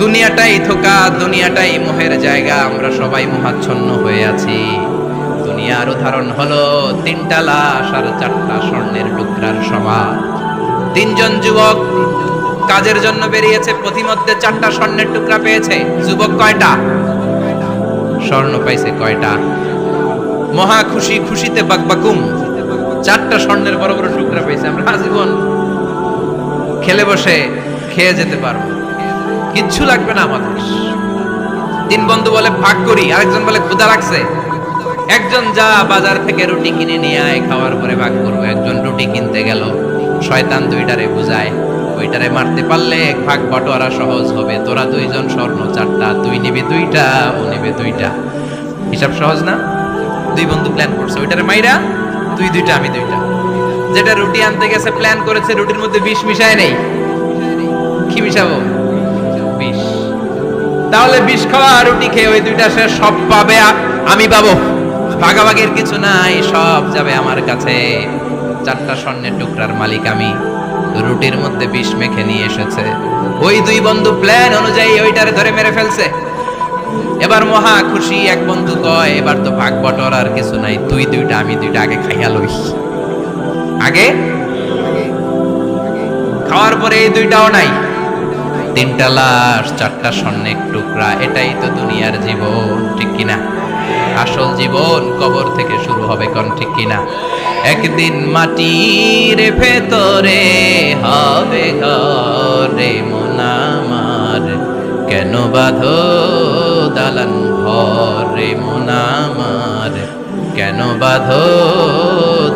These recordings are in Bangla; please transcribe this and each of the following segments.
দুনিয়াটাই ধোঁকা, দুনিয়াটাই মোহের জায়গা, আমরা সবাই মোহাচ্ছন্ন হয়ে আছি। দুনিয়ার উদাহরণ হলো তিনটা লাশ আর চারটা স্বর্ণের টুকরার সমান। তিনজন যুবক কাজের জন্য বেরিয়েছে, পথিমধ্যে চারটা স্বর্ণের টুকরা পেয়েছে। যুবক কয়টা? স্বর্ণ পাইছে কয়টা? মহা খুশি, খুশিতে বাকবাকুম, চারটা স্বর্ণের বড় বড় টুকরা পেয়েছে। আমরা আজীবন খেলে বসে খেয়ে যেতে পারবো, কিচ্ছু লাগবে না আমাদের। তিন বন্ধু বলে ভাগ করি, আরেকজন বলে ক্ষুধা লাগছে। একজন যা বাজার থেকে রুটি কিনে নিয়ে আয়, খাওয়ার পরে ভাগ করবো। একজন রুটি কিনতে গেল, শয়তান দুইটারে বুঝায়, ওইটারে মারতে পারলে ভাগ বটোয়ারা সহজ হবে। তোরা দুইজন স্বর্ণ চারটা, তুই নিবি দুইটা, ও নিবে দুইটা। হিসাব সহজ না? দুই বন্ধু প্ল্যান করছে, ওইটারে মাইরা তুই দুইটা আমি দুইটা। যেটা রুটি আনতে গেছে প্ল্যান করেছে রুটির মধ্যে বিষ মিশায় নেই, কি মিশাবো? বিষ। তাহলে বিষ খাওয়া রুটি খেয়ে ওই দুইটা সে সব পাবে, আমি পাবো। ভাগাভাগির কিছু নাই, সব যাবে আমার কাছে। চারটা স্বর্ণের টুকরার মালিক আমি। রুটির মধ্যে বিষ মেখে নিয়ে এসেছে। ওই দুই বন্ধু প্ল্যান অনুযায়ী ওইটারে ধরে মেরে ফেলছে। এবার মহা খুশি। এক বন্ধু কয়, এবার তো ভাগ বটর আর কিছু নাই, তুই দুইটা আমি দুইটা, আগে খাইয়া লই। আগে খাওয়ার পরে এই দুইটাও নাই। তিনটা লাশ, চারটা স্বর্ণের টুকরা, এটাই তো দুনিয়ার জীবন, ঠিক কিনা? আসল জীবন কবর থেকে শুরু হবে, কোন ঠিক কিনা? একদিন মাটির ভেতরে হবে ঘরে মন আমার, কেন বাঁধো দালান ঘরে মন আমার, কেন বাঁধো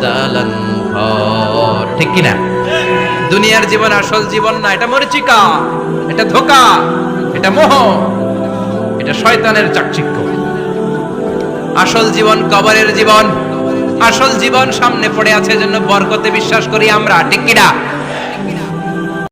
দালান ঘর, ঠিক কিনা? দুনিয়ার জীবন আসল জীবন না, এটা মরিচিকা, এটা ধোঁকা, এটা মোহ, এটা শয়তানের চাকচিক্য। আসল জীবন কবরের জীবন। আসল জীবন সামনে পড়ে আছে, জন্য বরকতে বিশ্বাস করি আমরা, ঠিক কিনা?